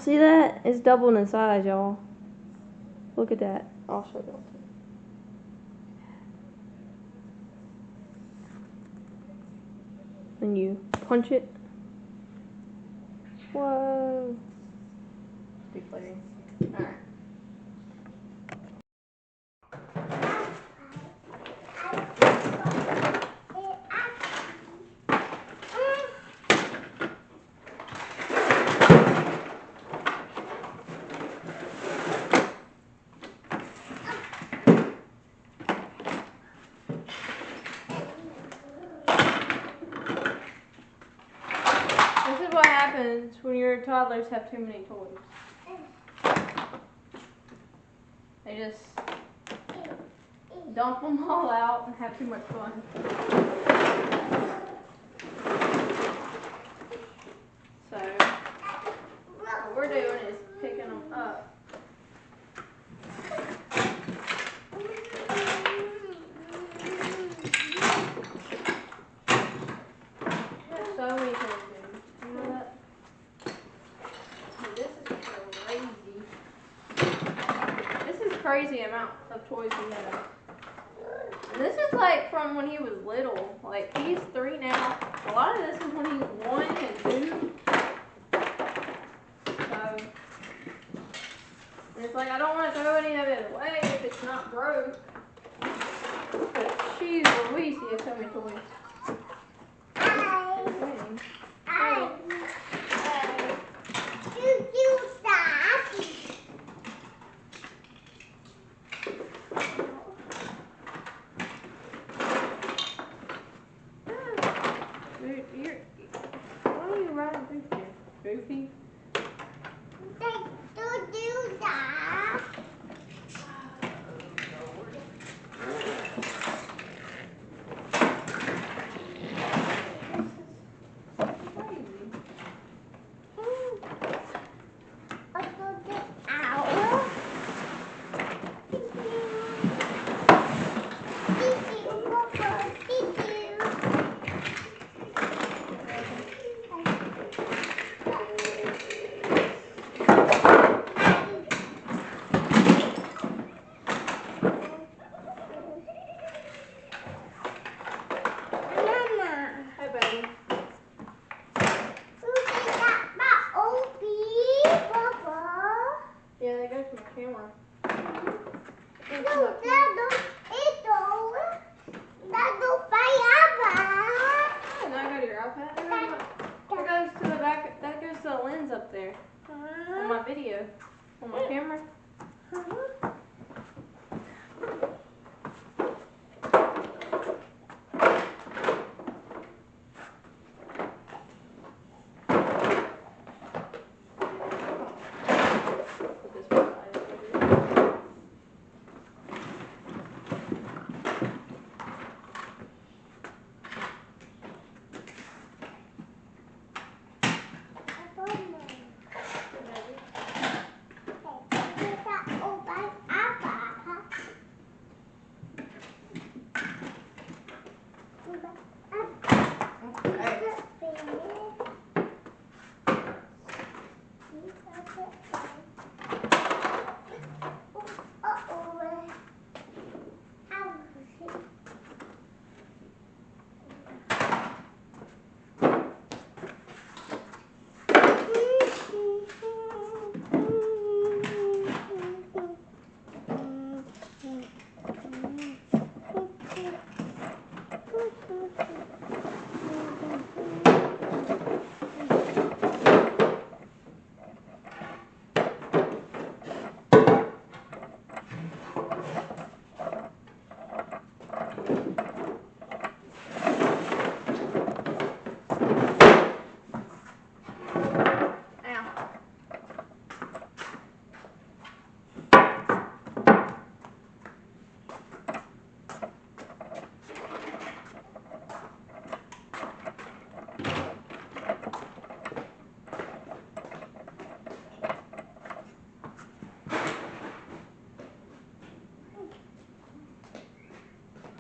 See that? It's doubled in size, y'all. Look at that. I'll show y'all. When you punch it. Whoa. Deflating. Alright. This is what happens when your toddlers have too many toys. They just dump them all out and have too much fun. So, what we're doing is picking them up. There's so many things. Crazy amount of toys he has. And this is like from when he was little. Like he's 3 now. A lot of this is when he was 1 and 2. So and it's like I don't want to throw any of it away if it's not broke. But she's Louise, he has so many toys. Why are you riding Goofy? Goofy? Don't do that. Up there on my video, on my camera.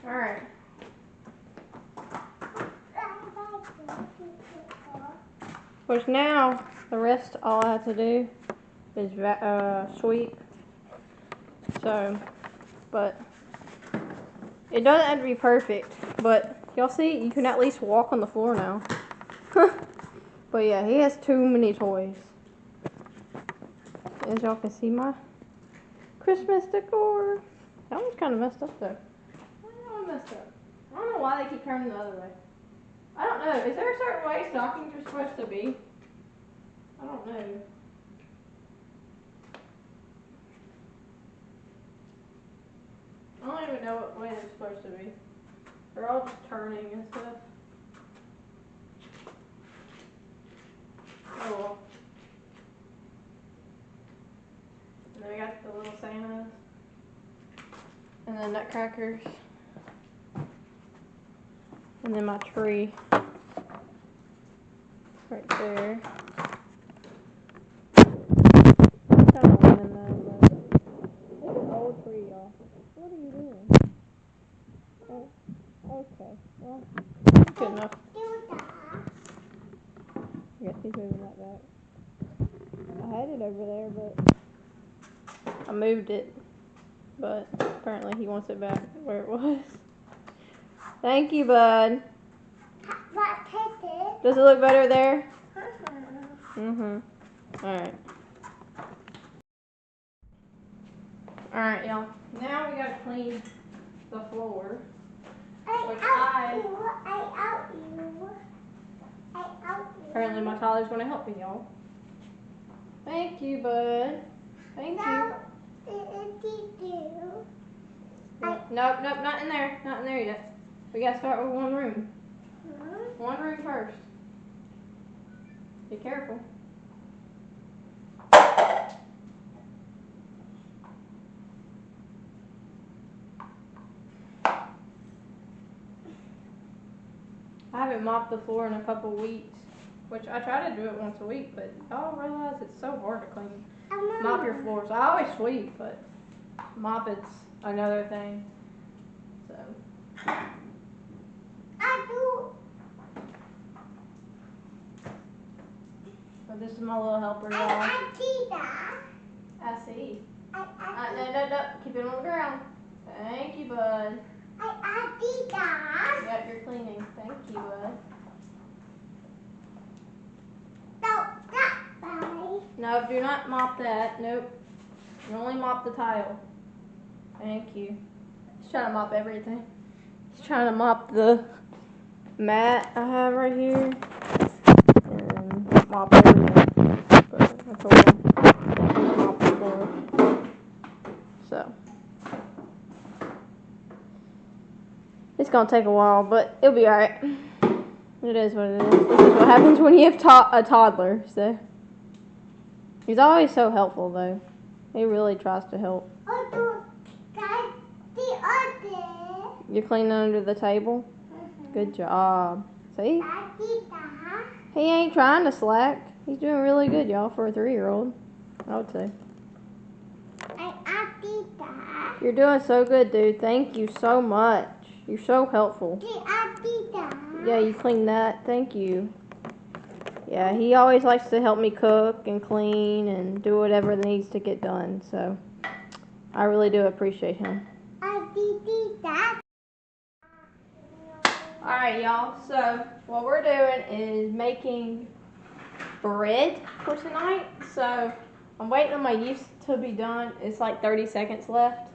Alright. Which now, the rest all I have to do his sweep. So, but it doesn't have to be perfect. But y'all see, you can at least walk on the floor now. But yeah, he has too many toys. As y'all can see, my Christmas decor. That one's kind of messed up though. Why is that one messed up? I don't know why they keep turning the other way. I don't know. Is there a certain way stockings are supposed to be? I don't know. I don't even know what way they're supposed to be. They're all just turning and stuff. Oh well. And then we got the little Santas. And then nutcrackers. And then my tree. Right there. Kind of winning though, but it's an old tree, y'all. What are you doing? Oh, okay. Well, good enough. I guess he's moving that back. I had it over there, but I moved it. But apparently he wants it back where it was. Thank you, bud. Does it look better there? Alright. Alright, y'all. Now we gotta clean the floor. Apparently my toddler's gonna help me, y'all. Thank you, bud. Thank you. Nope, not in there. Not in there yet. We gotta start with one room. One room first. Be careful. I haven't mopped the floor in a couple weeks, which I try to do it once a week, but y'all realize it's so hard to clean. Mop your floors. I always sweep, but mop it's another thing. So. But this is my little helper, y'all. I see that. I see. No. Keep it on the ground. Thank you, bud. I see that. Yep, you're cleaning. Thank you, bud. No, do not mop that. Nope. You only mop the tile. Thank you. He's trying to mop everything. He's trying to mop the mat I have right here. And mop everything. But I told him to mop the floor. So. It's going to take a while, but it'll be alright. It is what it is. This is what happens when you have a toddler. So. He's always so helpful, though. He really tries to help. You're cleaning under the table? Good job. See? He ain't trying to slack. He's doing really good, y'all, for a 3-year-old. I would say. You're doing so good, dude. Thank you so much. You're so helpful. Yeah, you cleaned that. Thank you. Yeah, he always likes to help me cook and clean and do whatever needs to get done. So, I really do appreciate him. Alright, y'all. So, what we're doing is making bread for tonight. So, I'm waiting on my yeast to be done. It's like 30 seconds left.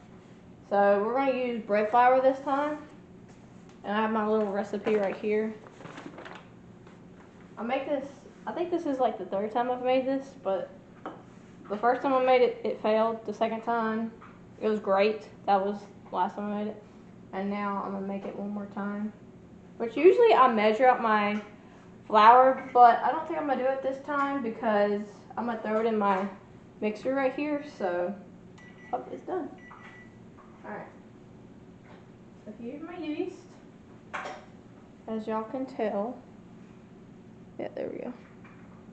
So, we're going to use bread flour this time. And I have my little recipe right here. I think this is like the 3rd time I've made this, but the first time I made it, it failed. The 2nd time, it was great. That was the last time I made it. And now I'm going to make it one more time. Which usually I measure out my flour, but I don't think I'm going to do it this time because I'm going to throw it in my mixer right here. So, oh, it's done. Alright. So here's my yeast. As y'all can tell. Yeah, there we go.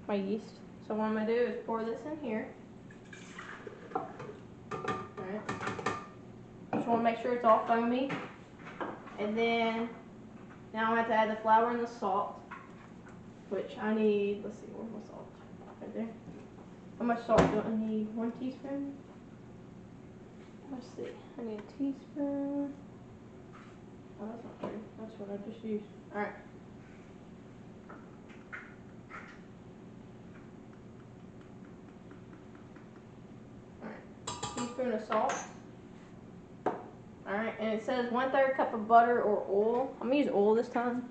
My yeast. So what I'm going to do is pour this in here. Alright. Just want to make sure it's all foamy. And then, now I have to add the flour and the salt. Which I need, let's see, where's my salt? Right there. How much salt do I need? 1 teaspoon? Let's see. I need a teaspoon. Oh, that's not true. That's what I just used. Alright. Alright. Teaspoon of salt. Alright, and it says 1/3 cup of butter or oil. I'm gonna use oil this time.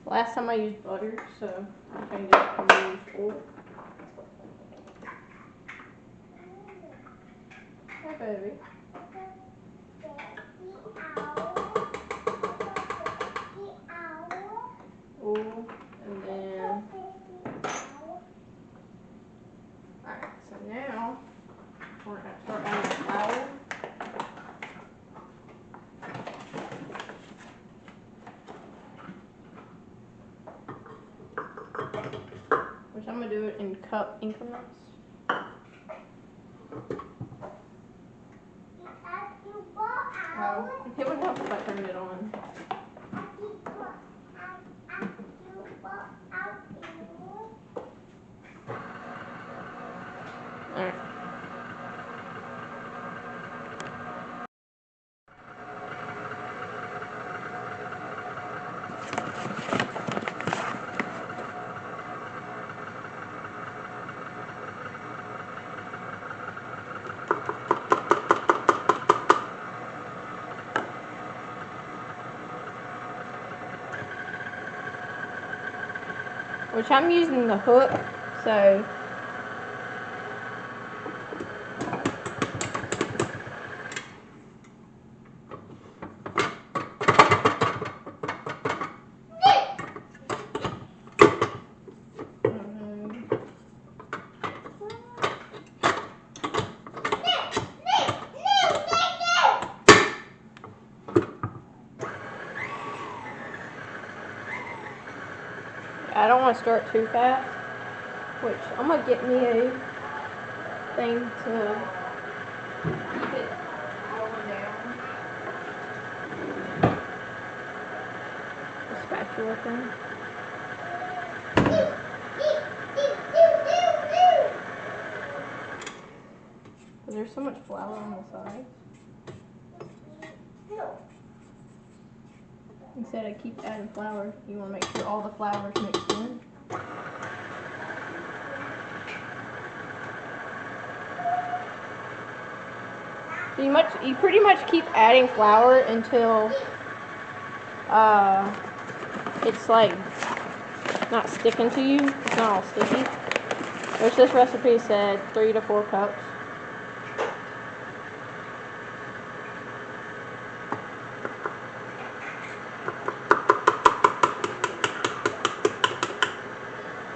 Last time I used butter, so I'm changing it to use oil. Hey, baby. Oil, and then, alright, so now we're going to start adding flour. Which I'm going to do it in cup increments. It would help if I turned it on. Alright. Which I'm using the hook, so I don't want to start too fast, which I'm going to get me a thing to keep it rolling down. A spatula thing. There's so much flour on the side. Instead of keep adding flour, you want to make sure all the flour is mixed in. So you pretty much keep adding flour until it's like not sticking to you. It's not all sticky. Which this recipe said 3 to 4 cups.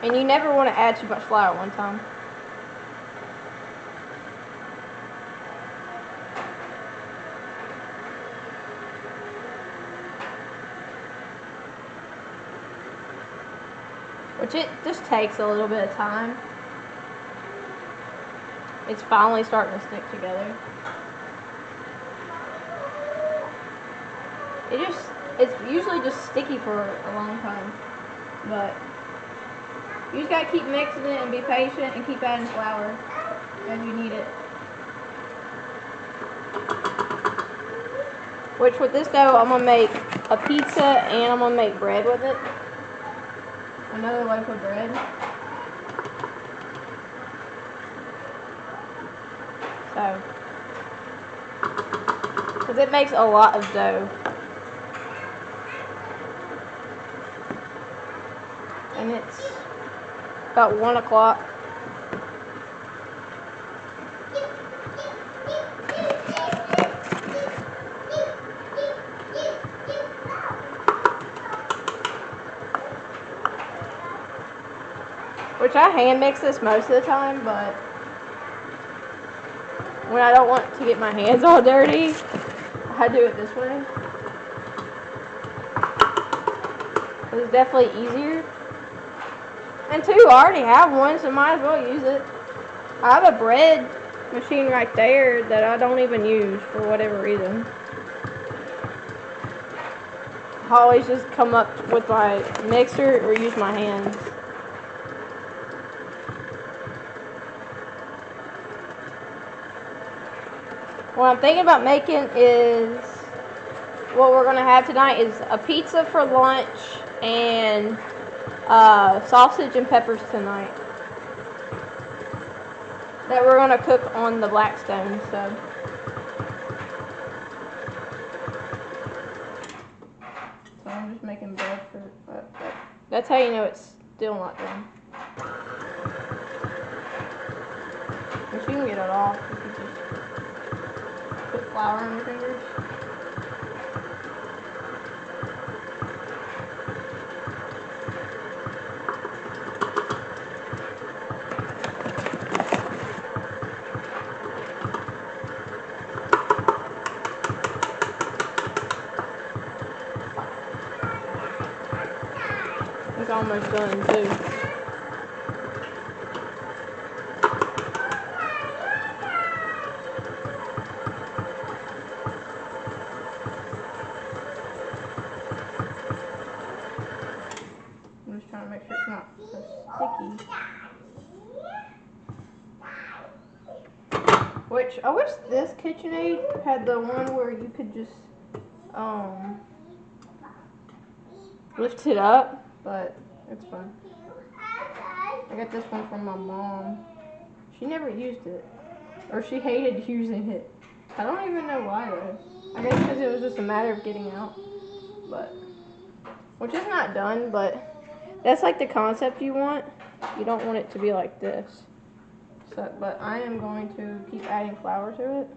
And you never want to add too much flour at one time. Which it just takes a little bit of time. It's finally starting to stick together. It's usually just sticky for a long time. But you just gotta keep mixing it and be patient and keep adding flour as you need it. Which with this dough, I'm gonna make a pizza and I'm gonna make bread with it. Another loaf of bread. So, because it makes a lot of dough. And it's about 1 o'clock. Which I hand mix this most of the time, but when I don't want to get my hands all dirty, I do it this way. It's definitely easier. And two, I already have one, so might as well use it. I have a bread machine right there that I don't even use for whatever reason. I always just come up with my mixer or use my hands. What I'm thinking about making is, what we're going to have tonight is a pizza for lunch and sausage and peppers tonight that we're going to cook on the Blackstone. So I'm just making bread for that's how you know it's still not done. But you can get it off if you just put flour on your fingers. It's almost done too. I'm just trying to make sure it's not so sticky. Which, I wish this KitchenAid had the one where you could just lift it up, but it's fine. I got this one from my mom. She never used it, or she hated using it. I don't even know why though. I guess because it was just a matter of getting out, but which is not done, but that's like the concept you want. You don't want it to be like this. So, but I am going to keep adding flour to it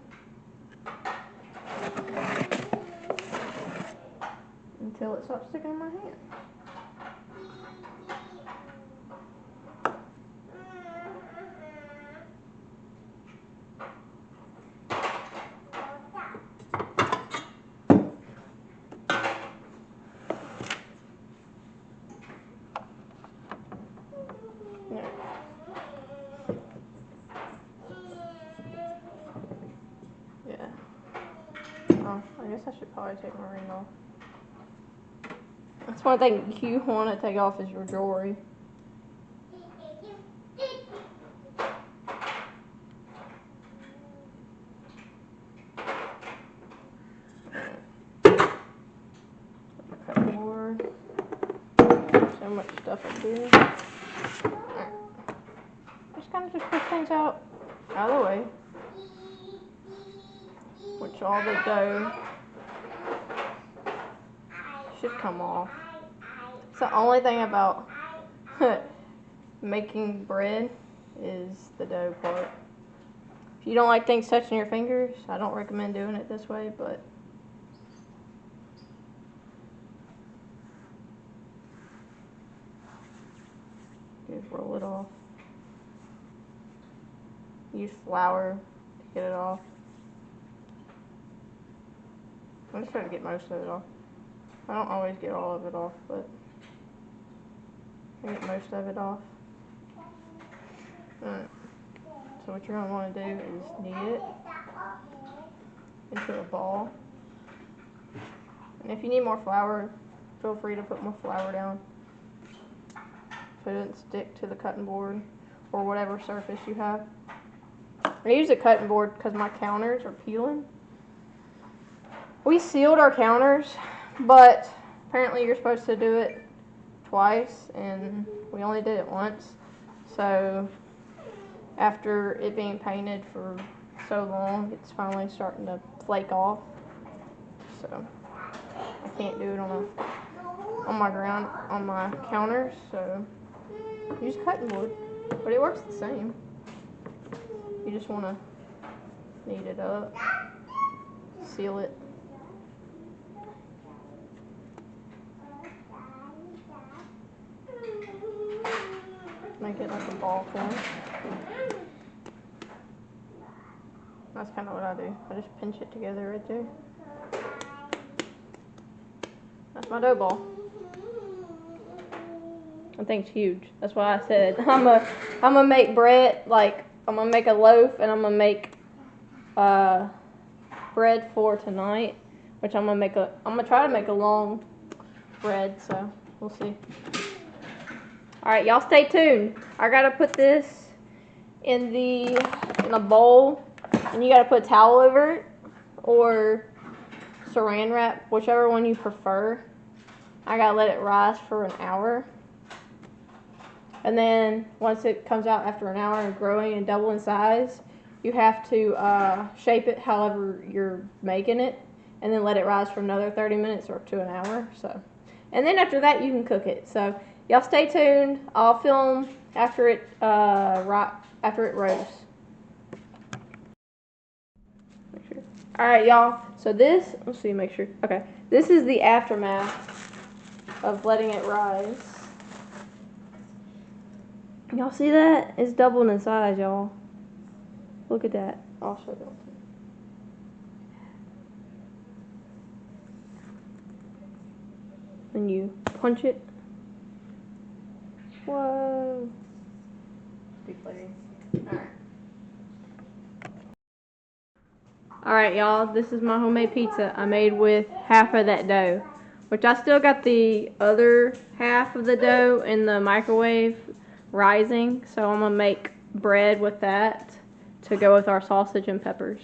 until it stops sticking in my hand. Yeah. Oh, I guess I should probably take my ring off. That's one thing you want to take off is your jewelry. Cutting board. So much stuff up here. Just kind of just push things out of the way. Which all the dough should come off. It's the only thing about making bread is the dough part. If you don't like things touching your fingers, I don't recommend doing it this way, but just roll it off. Use flour to get it off. I'm just trying to get most of it off. I don't always get all of it off, but I get most of it off. Alright. So what you're going to want to do is knead it into a ball. And if you need more flour, feel free to put more flour down so it doesn't stick to the cutting board or whatever surface you have. I use a cutting board because my counters are peeling. We sealed our counters, but apparently you're supposed to do it twice, and we only did it once. So after it being painted for so long, it's finally starting to flake off. So I can't do it on my counters. So use a cutting board, but it works the same. You just want to knead it up, seal it. Make it like a ball form. That's kind of what I do. I just pinch it together right there. That's my dough ball. That thing's huge. That's why I said I'm gonna make bread, like I'm gonna make a loaf, and I'm gonna make bread for tonight, which I'm gonna try to make a long bread, so we'll see. Alright, y'all stay tuned. I gotta put this in a bowl, and you gotta put a towel over it, or saran wrap, whichever one you prefer. I gotta let it rise for an hour. And then once it comes out after an hour and growing and double in size, you have to shape it however you're making it, and then let it rise for another 30 minutes or to an hour. So, and then after that you can cook it. So y'all stay tuned. I'll film after it roasts. All right, y'all. So this, let's see, make sure. Okay, this is the aftermath of letting it rise. Y'all see that? It's doubled in size, y'all. Look at that. I'll show y'all. And you punch it. Whoa. Alright. Alright, y'all. This is my homemade pizza I made with half of that dough. Which I still got the other half of the dough in the microwave rising. So I'm going to make bread with that to go with our sausage and peppers.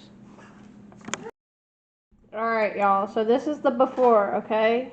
Alright, y'all. So this is the before, okay?